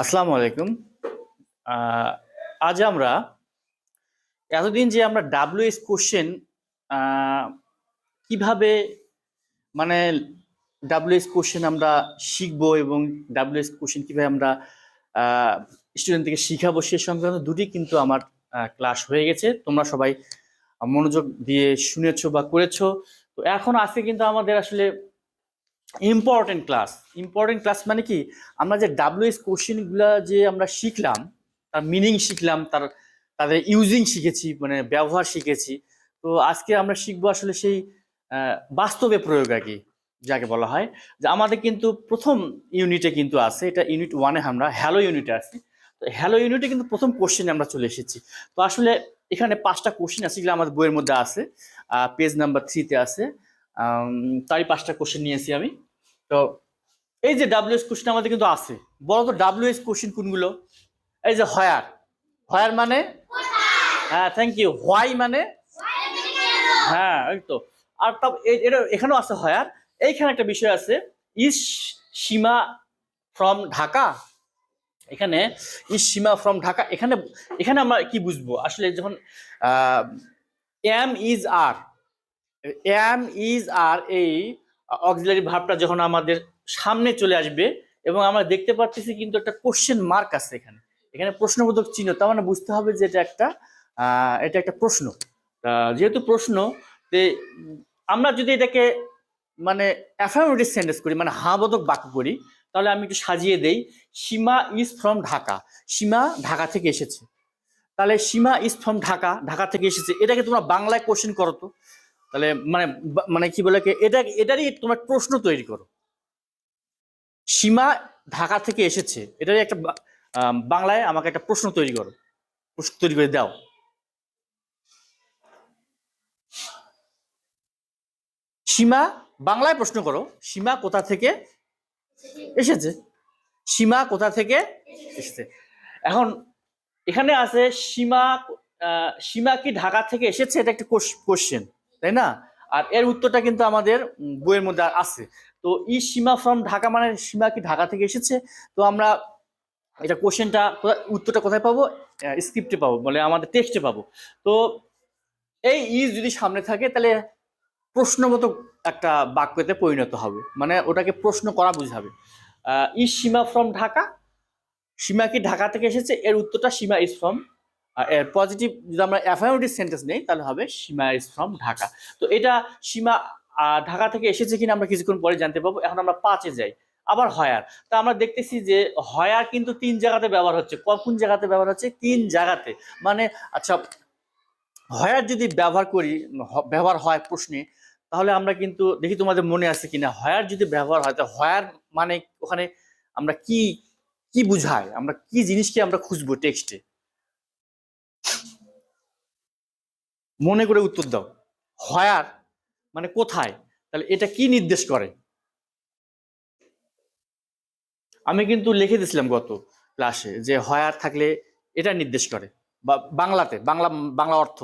আসসালামু আলাইকুম। আজ আমরা এতদিন যে আমরা ডাব্লিউএস কোশ্চেন কিভাবে মানে ডাব্লিউএস কোশ্চেন আমরা শিখবো এবং ডাব্লিউএস কোশ্চেন কিভাবে আমরা স্টুডেন্ট থেকে শিখাবো সে সংক্রান্ত দুটি কিন্তু আমার ক্লাস হয়ে গেছে। তোমরা সবাই মনোযোগ দিয়ে শুনেছো বা করেছো। তো এখন আজকে কিন্তু আমাদের আসলে ইম্পর্টেন্ট ক্লাস মানে কি, আমরা যে ডাব্লিউএস কোশ্চেনগুলা যে আমরা শিখলাম, তার মিনিং শিখলাম, তাদের ইউজিং শিখেছি, মানে ব্যবহার শিখেছি। তো আজকে আমরা শিখবো আসলে সেই বাস্তবে প্রয়োগ আর কি, যাকে বলা হয়। যে আমাদের কিন্তু প্রথম ইউনিটে কিন্তু আছে, এটা ইউনিট ওয়ানে আমরা হ্যালো ইউনিটে আছি। তো হ্যালো ইউনিটে কিন্তু প্রথম কোশ্চেনে আমরা চলে এসেছি। তো আসলে এখানে 5টা কোশ্চেন আছে, যেগুলো আমাদের বইয়ের মধ্যে আছে, পেজ নাম্বার 3-তে আছে। তারই 5টা কোশ্চেন নিয়েছি আমি। তো এই যে ডাব্লিউএস কোশ্চেন আমাদের কিন্তু আছে, বলো তো ডাব্লিউএস কোশ্চেন কোনগুলো? এই যে হয়ার, হয়ার মানে, হ্যাঁ থ্যাংক ইউ। হোয়াই মানে, হ্যাঁ এই তো। আর এটা এখানেও আছে হয়ার। এইখানে একটা বিষয় আছে, ইস সীমা ফ্রম ঢাকা। এখানে ইস সীমা ফ্রম ঢাকা, এখানে এখানে আমরা কি বুঝবো আসলে, যখন am is are, am is are এই অক্সিলারি ভার্বটা যখন আমাদের সামনে চলে আসবে এবং আমরা দেখতে পাচ্ছি কিন্তু একটা কোশ্চেন মার্ক আছে এখানে, এখানে প্রশ্নবোধক চিহ্ন, তার মানে বুঝতে হবে যে এটা একটা প্রশ্ন। যেহেতু প্রশ্ন, আমরা যদি এটাকে মানে অ্যাফার্মেটিভ সেন্টেন্স করি, মানে হাবোধক বাক্য করি, তাহলে আমি একটু সাজিয়ে দেই। সীমা ইজ ফ্রম ঢাকা, সীমা ঢাকা থেকে এসেছে। তাহলে সীমা ইজ ফ্রম ঢাকা, ঢাকা থেকে এসেছে, এটাকে তোমরা বাংলায় কোশ্চেন করো তো। তাহলে মানে মানে কি বলে, এটারই তোমার প্রশ্ন তৈরি করো। সীমা ঢাকা থেকে এসেছে, এটারই একটা বাংলায় আমাকে একটা প্রশ্ন তৈরি করো, প্রশ্ন তৈরি করে দাও। সীমা বাংলায় প্রশ্ন করো, সীমা কোথা থেকে এসেছে, সীমা কোথা থেকে এসেছে। এখন এখানে আছে সীমা, সীমা কি ঢাকা থেকে এসেছে, এটা একটা কোশ্চেন, তাই না? আর এর উত্তরটা কিন্তু আমাদের বইয়ের মধ্যে আছে। তো ই সীমা ফ্রম ঢাকা মানে সীমা কি ঢাকা থেকে এসেছে। তো আমরা এটা কোশ্চেনটা, উত্তরটা কোথায় পাবো? স্ক্রিপ্টে পাবো, মানে আমাদের টেক্সটে পাবো। তো এই ইজ যদি সামনে থাকে তাহলে প্রশ্নগত একটা বাক্যতে পরিণত হবে, মানে ওটাকে প্রশ্ন করা বুঝাবে। ইজ সীমা ফ্রম ঢাকা, সীমা কি ঢাকা থেকে এসেছে, এর উত্তরটা সীমা ইজ ফ্রম, এর পজিটিভ যদি আমরা অ্যাফার্মেটিভ সেন্টেন্স নেই তাহলে হবে সীমা ইজ ফ্রম ঢাকা। তো এটা সীমা ঢাকা থেকে এসেছে কিনা আমরা কিছুক্ষণ পরে জানতে পারবো। এখন আমরা 5-এ যাই, আবার হয়ার। তা আমরা দেখতেছি যে হয়ার কিন্তু 3 জায়গাতে ব্যবহার হচ্ছে। কোন জায়গাতে ব্যবহার হচ্ছে? 3 জায়গাতে। মানে আচ্ছা, হয়ার যদি ব্যবহার হয় প্রশ্নে, তাহলে আমরা কিন্তু দেখি তোমাদের মনে আছে কিনা, হয়ার যদি ব্যবহার হয়, তাহলে হয়ার মানে ওখানে আমরা কি কি বুঝায়, আমরা কি জিনিসকে আমরা খুঁজবো টেক্সটে, মনে করে উত্তর দাও। হয়ার মানে কোথায়, তাহলে এটা কি নির্দেশ করে? আমি কিন্তু লিখে দিয়েছিলাম গত ক্লাসে যে হয়ার থাকলে এটা নির্দেশ করে, বা বাংলাতে বাংলা অর্থ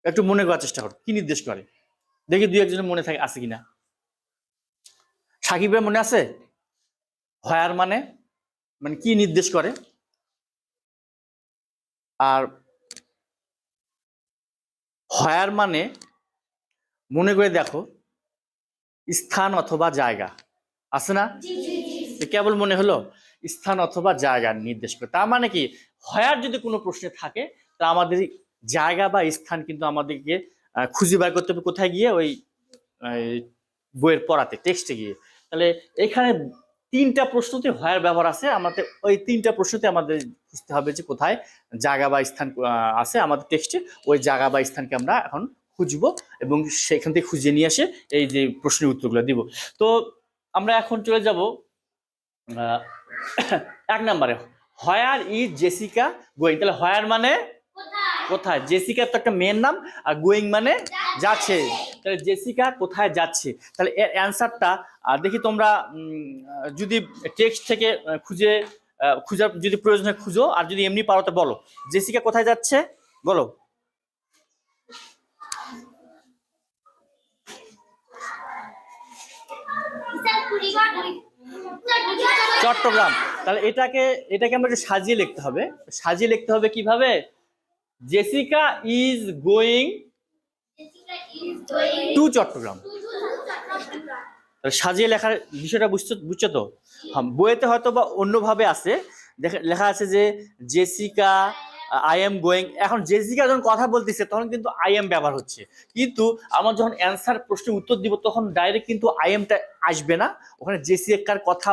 একটু মনে করার চেষ্টা করো, কি নির্দেশ করে দেখি দুই একজনের মনে থাকে আছে কিনা। সাকিবের মনে আছে হয়ার মানে মানে কি নির্দেশ করে? আর হয়ার মানে মনে করে দেখো, স্থান অথবা জায়গা, আছে না? কেবল মনে হলো স্থান অথবা জায়গা নির্দেশ করে। তার মানে কি, হয়ার যদি কোনো প্রশ্নে থাকে তা আমাদের জায়গা বা স্থান কিন্তু আমাদেরকে খুঁজে বার করতে হবে, কোথায় গিয়ে? ওই বইয়ের পড়াতে, টেক্সটে গিয়ে। তাহলে এখানে 3টা প্রশ্নতে হয়ার ব্যবহার আছে, আমাদের ওই 3টা প্রশ্নতে আমাদের খুঁজতে হবে যে কোথায় জায়গা বা স্থান আছে আমাদের টেক্সটে। ওই জায়গা বা স্থানকে আমরা এখন খুঁজবো এবং সেখান থেকে খুঁজে নিয়ে আসে এই যে প্রশ্নের উত্তরগুলো দিব। তো আমরা এখন চলে যাব 1 নম্বরে, হয়ার ইজ জেসিকা গোয়িং। তাহলে হয়ার মানে কোথায়, জেসিকা তো একটা মেয়ের নাম, আর গোয়িং মানে যাচ্ছে। তাহলে জেসিকা কোথায় যাচ্ছে, তাহলে এর অ্যান্সারটা দেখি তোমরা যদি টেক্সট থেকে খুঁজার যদি প্রয়োজন হয় খুঁজো, আর যদি এমনি পারো তো বলো জেসিকা কোথায় যাচ্ছে, বলো। চট্টগ্রাম। তাহলে এটাকে এটাকে আমরা একটু সাজিয়ে লিখতে হবে। সাজিয়ে লিখতে হবে কিভাবে? Jessica is going to Chittagong. সাজিয়ে লেখার বিষয়টা বুঝছো তো? হ্যাঁ, বইয়েতে হয়তো বা অন্যভাবে আছে, লেখা আছে যে জেসিকা আই এম গোয়িং। এখন জেসিকা যখন কথা বলতেছে তখন কিন্তু আই এম ব্যবহার হচ্ছে, কিন্তু আমার যখন অ্যান্সার প্রশ্নের উত্তর দিব তখন ডাইরেক্ট কিন্তু আই এমটা আসবে না, ওখানে জেসিকার কথা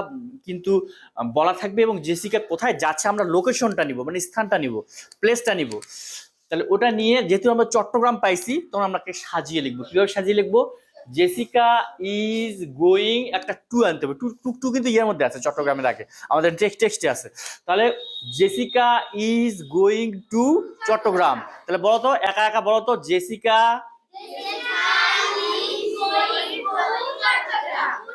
কিন্তু বলা থাকবে এবং জেসিকা কোথায় যাচ্ছে আমরা লোকেশনটা নিব, মানে স্থানটা নিব, প্লেসটা নিব। তাহলে ওটা নিয়ে যেহেতু আমরা চট্টগ্রাম পাইছি তখন আমরা সাজিয়ে লিখবো। কিভাবে সাজিয়ে লিখবো? জেসিকা ইজ গোয়িং, একটা টু আনতে হবে, টু টু টু কিন্তু ইয়ের মধ্যে আছে, চট্টগ্রামের আগে আমাদের টেক্সটে আছে। তাহলে Jessica is going to Chittagong. তাহলে বলো তো, একা একা বলো তো, জেসিকা।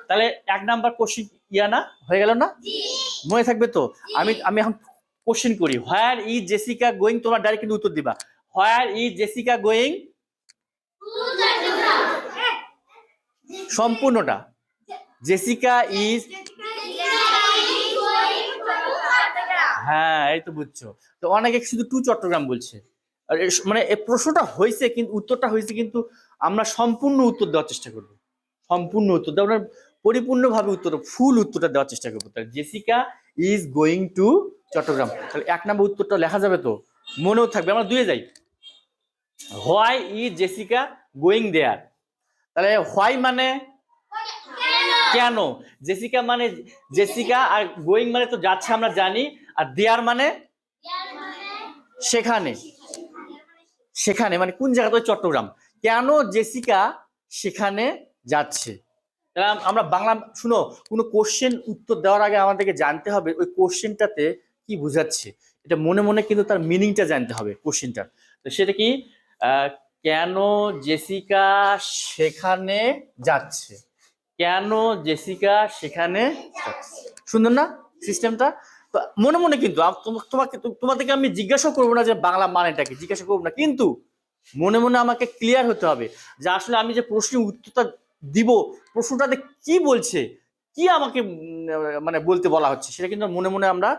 তাহলে 1 নাম্বার কোশ্চেন ইয়া না হয়ে গেল না? মনে থাকবে তো? আমি আমি এখন কোশ্চেন করি, হোয়ার ইজ জেসিকা গোয়িং, তোমরা ডাইরেক্ট কিন্তু উত্তর দিবা, হোয়ার ইজ জেসিকা গোয়িং, সম্পূর্ণটা। জেসিকা ইজ, হ্যাঁ এই তো বুঝছো। তো অনেকে শুধু টু চট্টগ্রাম বলছে, মানে এই প্রশ্নটা হয়েছে কিন্তু উত্তরটা হয়েছে, কিন্তু আমরা সম্পূর্ণ উত্তর দেওয়ার চেষ্টা করবো, সম্পূর্ণ উত্তর দেওয়ার পরিপূর্ণভাবে উত্তর, ফুল উত্তরটা দেওয়ার চেষ্টা করবো। তাহলে Jessica is going to Chittagong, তাহলে 1 নম্বর উত্তরটা লেখা যাবে তো, মনেও থাকবে। আমরা দুয়ে যাই, why is Jessica going there. তাহলে হোয়াই মানে কেন, জেসিকা মানে জেসিকা, আর গোয়িং মানে তো যাচ্ছে আমরা জানি, আর দেয়ার মানে সেখানে, সেখানে মানে কোন জায়গা, তো চট্টগ্রাম। কেন জেসিকা সেখানে যাচ্ছে? আমরা বাংলা, শুনো, কোনো কোশ্চেন উত্তর দেওয়ার আগে আমাদেরকে জানতে হবে ওই কোশ্চেনটাতে কি বুঝাচ্ছে, এটা মনে মনে কিন্তু তার মিনিংটা জানতে হবে কোশ্চেনটার। তো সেটা কি, কেন জেসিকা সেখানে যাচ্ছে, কেন জেসিকা সেখানে যাচ্ছে। সুন্দর না সিস্টেমটা? মনে মনে কিন্তু তোমাদেরকে আমি জিজ্ঞাসা করবো না যে বাংলা মানেটা কি, জিজ্ঞাসা করবো না, কিন্তু মনে মনে আমাকে ক্লিয়ার হতে হবে যে আসলে আমি যে প্রশ্নের উত্তরটা দিব, প্রশ্নটাতে কি বলছে, কি আমাকে মানে বলতে বলা হচ্ছে, সেটা কিন্তু মনে মনে আমরা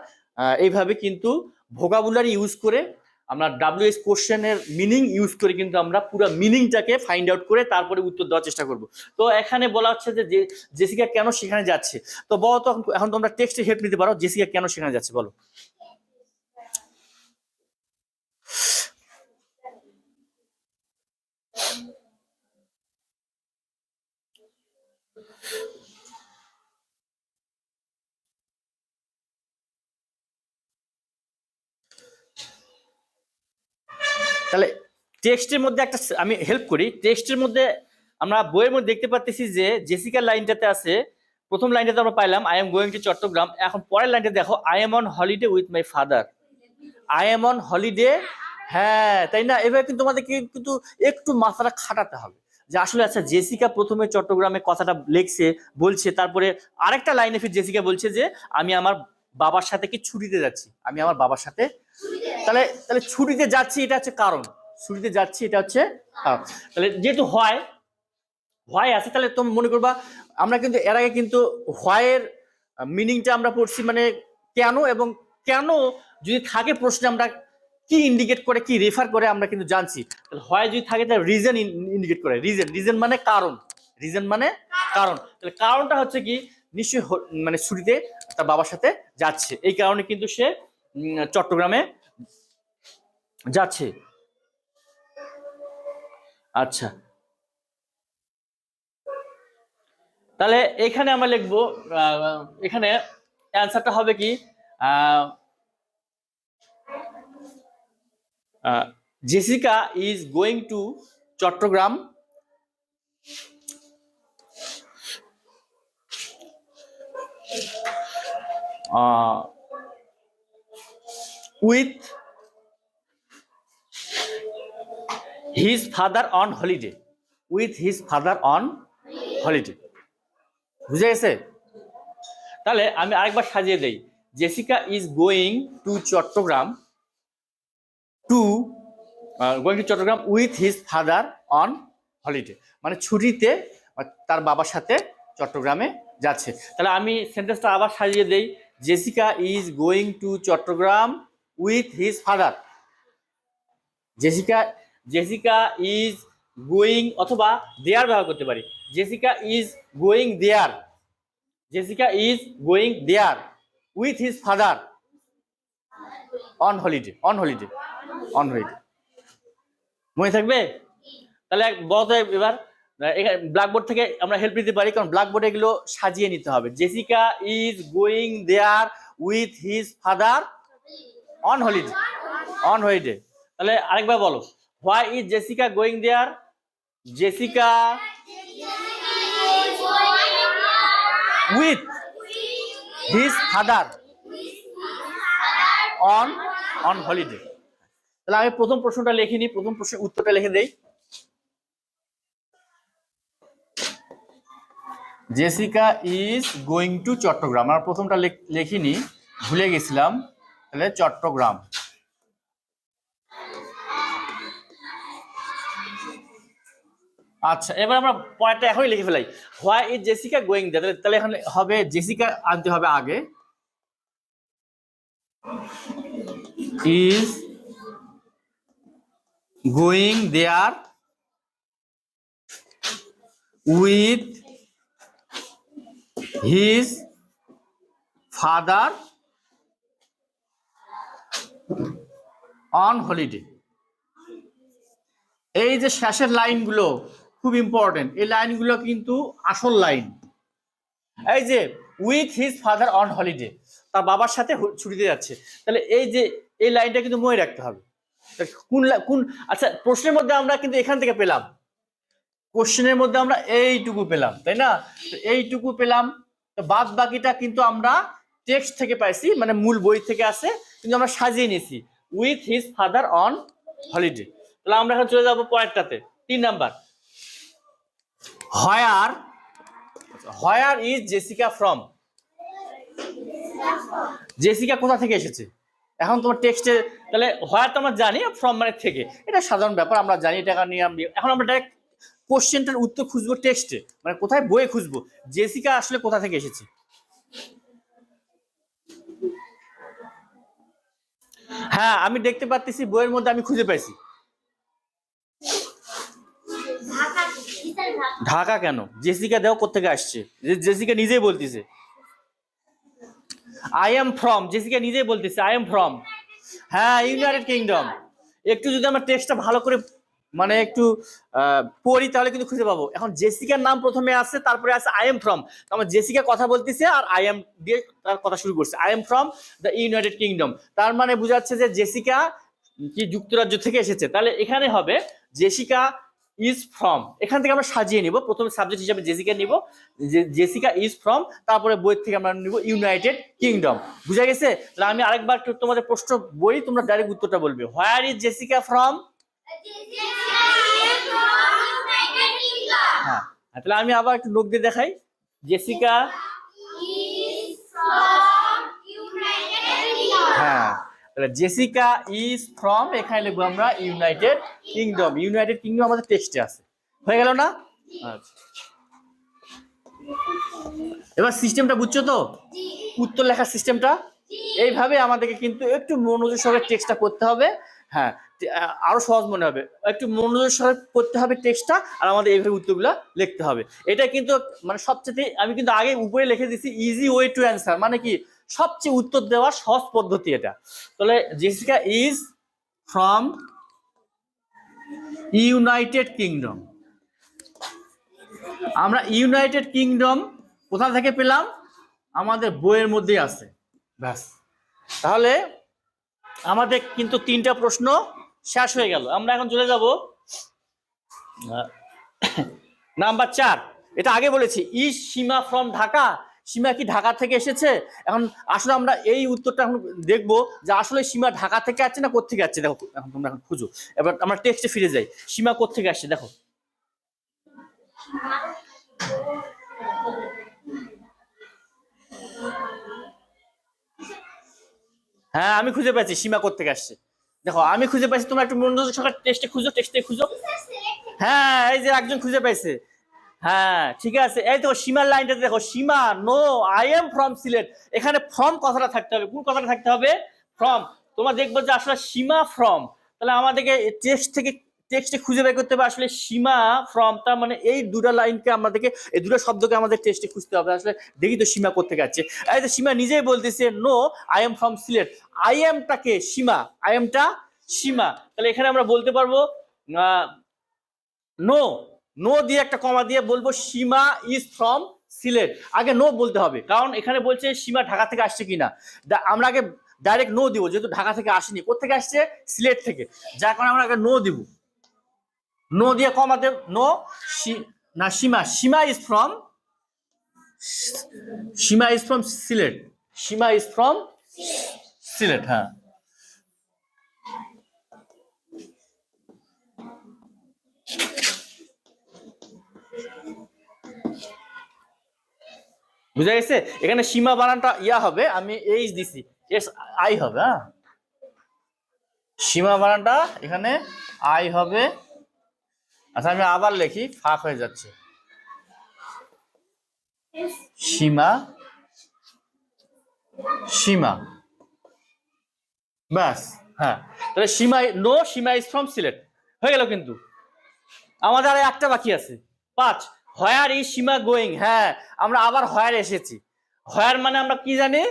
এইভাবে কিন্তু ভোকাবুলারি ইউজ করে, আমরা WH কোশ্চেনের মিনিং ইউজ করে কিন্তু আমরা পুরো মিনিংটাকে ফাইন্ড আউট করে তারপরে উত্তর দেওয়ার চেষ্টা করব। তো এখানে বলা হচ্ছে যে জেসিকা কেন সেখানে যাচ্ছে, তো বলো তো এখন তোমরা টেক্সটে হেল্প নিতে পারো, জেসিকা কেন সেখানে যাচ্ছে বলো। তাহলে টেক্সটের মধ্যে একটা আমি হেল্প করি, টেক্সটের মধ্যে আমরা বইয়ের মধ্যে দেখতে পাচ্ছি যে জেসিকার লাইনটাতে আছে, প্রথম লাইনটাতে আমরা পাইলাম I am going to Chittagong, এখন পরের লাইনটা দেখো I am on holiday with my father, I am on holiday. হ্যাঁ তাই না? এভাবে কিন্তু তোমাদেরকে কিন্তু একটু মাথাটা খাটাতে হবে যে আসলে আচ্ছা জেসিকা প্রথমে চট্টগ্রামে কথাটা লেখছে বলছে, তারপরে আরেকটা লাইনে ফির জেসিকা বলছে যে আমি আমার বাবার সাথে কি ছুটিতে যাচ্ছি, আমি আমার বাবার সাথে। তাহলে তাহলে ছুটিতে যাচ্ছি এটা হচ্ছে কারণ, ছুটিতে যাচ্ছি এটা হচ্ছে কারণ। তাহলে যেহেতু হয় হোয়াই আছে, তাহলে তুমি মনে করবা আমরা কিন্তু এর আগে কিন্তু হোয়াইয়ের মিনিংটা আমরা পড়ছি, মানে কেন, এবং কেন যদি থাকে প্রশ্নে আমরা কি ইন্ডিকেট করে, কি রেফার করে আমরা কিন্তু জানছি। তাহলে হোয়াই যদি থাকে তাহলে রিজন ইন্ডিকেট করে, রিজন, রিজন মানে কারণ, রিজন মানে কারণ। তাহলে কারণটা হচ্ছে কি, নিশ্চয়ই মানে ছুটিতে তার বাবার সাথে যাচ্ছে, এই কারণে কিন্তু সে চট্টগ্রামে যাচ্ছে। আচ্ছা, তাহলে এখানে আমরা লিখবো, এখানে অ্যান্সারটা হবে কি, Jessica is going to Chittagong with his father on holiday, with his father on holiday. বুঝে গেছে? তাহলে আমি আরেকবার সাজিয়ে দেই, Jessica is going to Chittagong to going to Chittagong with his father on holiday, মানে ছুটিতে তার বাবার সাথে চট্টগ্রামে যাচ্ছে। তাহলে আমি সেন্টেন্সটা আবার সাজিয়ে দেই, Jessica is going to Chittagong with his father. Jessica Jessica is going, অথবা দেয়ার ব্যবহার করতে পারি। Jessica is going there, Jessica is going there with his father on holiday, on holiday, on holiday. মনে থাকবে? তাহলে বলতো এবার ব্ল্যাকবোর্ড থেকে আমরা হেল্প নিতে পারি, কারণ ব্ল্যাকবোর্ডে এগুলো সাজিয়ে নিতে হবে। Jessica is going there with his father on holiday, on holiday. তাহলে আরেকবার বলো, why is Jessica going there? Jessica with his father on on holiday. তাহলে আমি প্রথম প্রশ্নটা লিখে নিই, প্রথম প্রশ্নের উত্তরটা লিখে দেই। Jessica is going to Chittagong, আমরা প্রথমটা লিখিনি, ভুলে গেছিলাম। তাহলে চট্টগ্রাম। আচ্ছা, এবার আমরা পয়েন্টটা এখনই লিখে ফেলাই। Why is Jessica going there, তাহলে এখানে হবে জেসিকা আনতে হবে আগে। Is going there with his father on holiday. এই যে শেষের লাইনগুলো খুব ইম্পর্টেন্ট, এই লাইনগুলো কিন্তু আসল লাইন। এই যে with his father on holiday, তার বাবার সাথে ছুটিতে যাচ্ছে, তাহলে এই যে এই লাইনটা কিন্তু মনে রাখতে হবে। কোন কোন আচ্ছা, প্রশ্নের মধ্যে আমরা কিন্তু এখান থেকে পেলাম, কোশ্চেনের মধ্যে আমরা এইটুকু পেলাম, তাই না? এইটুকু পেলাম, বাদ বাকিটা কিন্তু আমরা টেক্সট থেকে পাইছি, মানে মূল বই থেকে আসে, কিন্তু আমরা সাজিয়ে নিয়েছি with his father on holiday. তাহলে আমরা এখন চলে যাবো পয়েন্টটাতে, 3 number. Where is Jessica from? Jessica কোথা থেকে এসেছে? এখন তোমার টেক্সটে, তাহলে হোয়ার তো আমরা জানি, ফ্রম মানে থেকে, এটা সাধারণ ব্যাপার, আমরা জানি, টাকা নিয়ে আমি। এখন আমরা ডাইরেক্ট কোশ্চেনটার উত্তর খুঁজবো টেক্সটে, মানে কোথায় বইয়ে খুঁজবো জেসিকা আসলে কোথা থেকে এসেছে। হ্যাঁ, আমি দেখতে পাচ্ছি বইয়ের মধ্যে আমি খুঁজে পাইছি। ঢাকা কেন? জেসিকা দেও কোথেকে আসছে? জেসিকা নিজেই বলতেছে আই এম ফ্রম, জেসিকা নিজেই বলতেছে আই এম ফ্রম, হ্যাঁ, ইউনাইটেড কিংডম। একটু যদি আমরা টেক্সটটা ভালো করে মানে একটু পড়ি, তাহলে কিন্তু খুঁজে পাবো। এখন জেসিকার নাম প্রথমে আছে, তারপরে আছে আই এম ফ্রম, আমার জেসিকা কথা বলতেছে আর আই এম দিয়ে তার কথা শুরু করছে, I am from the United kingdom. তার মানে বোঝাচ্ছে যে জেসিকা কি যুক্তরাজ্য থেকে এসেছে। তাহলে এখানে হবে জেসিকা ইজ ফ্রম, এখান থেকে আমরা সাজিয়ে নিব, প্রথমে সাবজেক্ট হিসেবে জেসিকা নিব, জেসিকা ইজ ফ্রম, তারপরে বই থেকে আমরা নিব ইউনাইটেড কিংডম। বুঝা গেছে? তাহলে আমি আরেকবার তোমাদের প্রশ্ন বই, তোমরা ডাইরেক্ট উত্তরটা বলবে। Where is Jessica from? হ্যাঁ, তাহলে আমি আবার একটু নোট দিয়ে দেখাই। জেসিকা, হ্যাঁ, তাহলে জেসিকা ইজ ফ্রম, এখানে লিখবো আমরা ইউনাইটেড কিংডম। ইউনাইটেড কিংডম আমাদের টেক্সটে আছে, হয়ে গেল না? আচ্ছা, এবার সিস্টেমটা বুঝছো তো, উত্তর লেখার সিস্টেমটা? এইভাবে আমাদেরকে কিন্তু একটু মনোযোগ সহকারে টেক্সটটা করতে হবে। হ্যাঁ, আরো সহজ মনে হবে, একটু মনোযোগ সহকারে করতে হবে টেক্সটটা, আর আমাদের এইভাবে উত্তরগুলো লিখতে হবে। এটা কিন্তু মানে সবচেয়ে, আমি কিন্তু আগে উপরে লিখে দিচ্ছি ইজি ওয়ে টু অ্যান্সার, মানে কি সবচেয়ে উত্তর দেওয়ার সহজ পদ্ধতি এটা। তাহলে Jessica is from United kingdom, আমরা ইউনাইটেড কিংডম কোথা থেকে পেলাম? আমাদের বইয়ের মধ্যেই আছে, ব্যাস। তাহলে আমাদের কিন্তু 3টা প্রশ্ন শেষ হয়ে গেল। আমরা এখন চলে যাব নাম্বার 4। এটা আগে বলেছি, ইজ সীমা ফ্রম ঢাকা? সীমা কি ঢাকা থেকে এসেছে? এখন আসলে আমরা এই উত্তরটা এখন দেখবো যে আসলে সীমা ঢাকা থেকে আসছে না কোত্থেকে আসছে। দেখো, এখন তোমরা এখন খুঁজো। এবার আমরা টেক্সটে ফিরে যাই, সীমা কোত্থেকে আসছে দেখো। হ্যাঁ, আমি খুঁজে পাচ্ছি সীমা কোত্থেকে আসছে। দেখো, আমি খুঁজে পাইছি, তোমরা একটু মনোযোগ সহকারে টেক্সটে খুঁজো, টেক্সটে খুঁজো। হ্যাঁ, এই যে একজন খুঁজে পাইছে। হ্যাঁ ঠিক আছে, এই তো সীমার লাইনটা দেখো, Seema no I am from Sylhet, এখানে ফ্রম কথাটা থাকতে হবে। কোন কথাটা থাকতে হবে? ফ্রম। তোমরা দেখবো যে আসলে সীমা ফ্রম, তাহলে আমাদেরকে টেক্সট থেকে টেক্সটে খুঁজে বের করতে হবে আসলে সীমা ফ্রম, তার মানে এই দুটো লাইনকে আমাদেরকে, এই দুটো শব্দকে আমাদের টেক্সটে খুঁজতে হবে। আসলে দেখি তো সীমা কোত্থেকে আসছে। এই তো সীমা নিজেই বলতেছে no I am from Sylhet, I এমটাকে সীমা, আই এমটা সীমা, তাহলে এখানে আমরা বলতে পারবো নো, নো দিয়ে একটা কমা দিয়ে বলবো সীমা ইজ ফ্রম সিলেট। আগে নো বলতে হবে, কারণ এখানে বলছে সীমা ঢাকা থেকে আসছে কিনা। আমরা আগে ডাইরেক্ট নো দিব, যেহেতু ঢাকা থেকে আসেনি, কোথেকে আসছে? সিলেট থেকে, যার কারণে আমরা আগে নো দিব, নো দিয়ে কমাতে নো, না Seema, Seema is from, Seema is from Sylhet, Seema is from Sylhet. হ্যাঁ বুঝা গেছে? এখানে সীমা বানানটা ইয়া হবে, আমি এইচ দিছি, এস আই হবে। হ্যাঁ সীমা বানানটা এখানে আই হবে। আচ্ছা আমি আবার লিখি, ফাঁক হয়ে যাচ্ছে। সীমা, সীমা, ব্যাস। হ্যাঁ তাহলে Seema no Seema is from Sylhet হয়ে গেল। কিন্তু আমাদের আর একটা বাকি আছে, 5। Where is Seema going? হ্যাঁ আমরা আবার হোয়ার এসেছি। হোয়ার মানে আমরা কি জানি?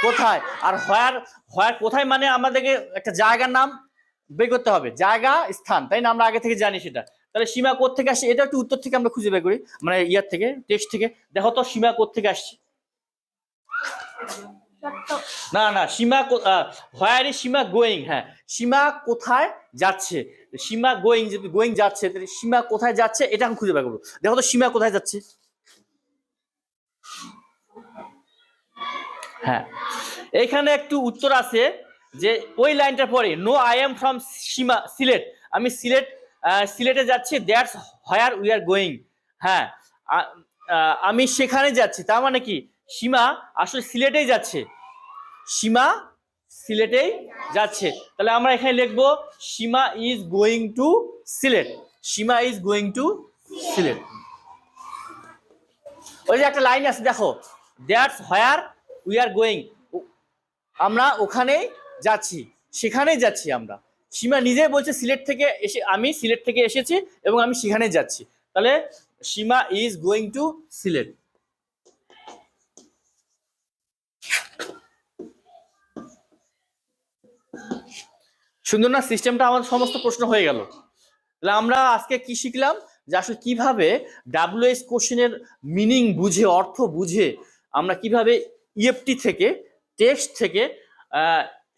কোথায়। আর হোয়ার, হোয়ার কোথায় মানে আমাদেরকে একটা জায়গার নাম বের করতে হবে, জায়গা স্থান, তাই না? আমরা আগে থেকে জানি সেটা। তাহলে সীমা কোত্থেকে আসছে, এটা একটু উত্তর থেকে আমরা খুঁজে বের করি, মানে ইয়ার থেকে, টেক্সট থেকে। দেখো তো সীমা কোত্থেকে আসছে। না না সীমা, হোয়ার ইজ সীমা গোয়িং? হ্যাঁ সীমা কোথায় যাচ্ছে, সীমা গোয়িং, যদি গোয়িং যাচ্ছে তাহলে সীমা কোথায় যাচ্ছে এটা আমি খুঁজে বের করবো। দেখো তো সীমা কোথায় যাচ্ছে। হ্যাঁ এখানে একটু উত্তর আছে, যে ওই লাইনটার পরে নো আই এম ফ্রম সীমা সিলেট, আমি সিলেট, সিলেটে যাচ্ছি, that's where we are going. হ্যাঁ আমি সেখানে যাচ্ছি, তার মানে কি সীমা আসলে সিলেটেই যাচ্ছে, সীমা সিলেটেই যাচ্ছে। তাহলে আমরা এখানে লিখবো Seema is going to Sylhet, Seema is going to Sylhet. ওই যে একটা লাইন আছে দেখো, that's where we are going, আমরা ওখানেই যাচ্ছি, সেখানেই যাচ্ছি আমরা। সীমা নিজে বলছে সিলেট থেকে এসে, আমি সিলেট থেকে এসেছি এবং আমি সেখানে যাচ্ছি, তাহলে সীমা ইজ গোয়িং টু সিলেট। সুন্দর না সিস্টেমটা? আমাদের সমস্ত প্রশ্ন হয়ে গেল। তাহলে আমরা আজকে কি শিখলাম, যে আসলে কিভাবে ডাব্লিউএস কোশ্চেনের মিনিং বুঝে, অর্থ বুঝে আমরা কিভাবে ইএফটি থেকে, টেক্সট থেকে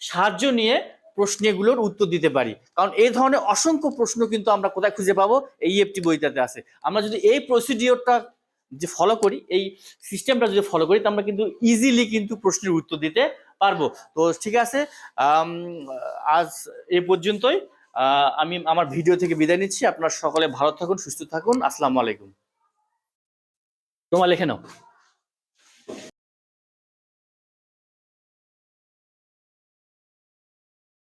সাহায্য নিয়ে প্রশ্নগুলোর উত্তর দিতে পারি। কারণ এই ধরনের অসংখ্য প্রশ্ন কিন্তু আমরা কোথায় খুঁজে পাবো? এই ইএফটি বইটাতে আছে। আমরা যদি এই প্রসিডিওরটা যে ফলো করি, এই সিস্টেমটা যদি ফলো করি, তো আমরা কিন্তু ইজিলি কিন্তু প্রশ্নের উত্তর দিতে পারবো। তো ঠিক আছে, আজ এ পর্যন্তই। আমি আমার ভিডিও থেকে বিদায় নিচ্ছি। আপনারা সকলে ভালো থাকুন, সুস্থ থাকুন। আসসালামু আলাইকুম। তোমার লিখে নাও।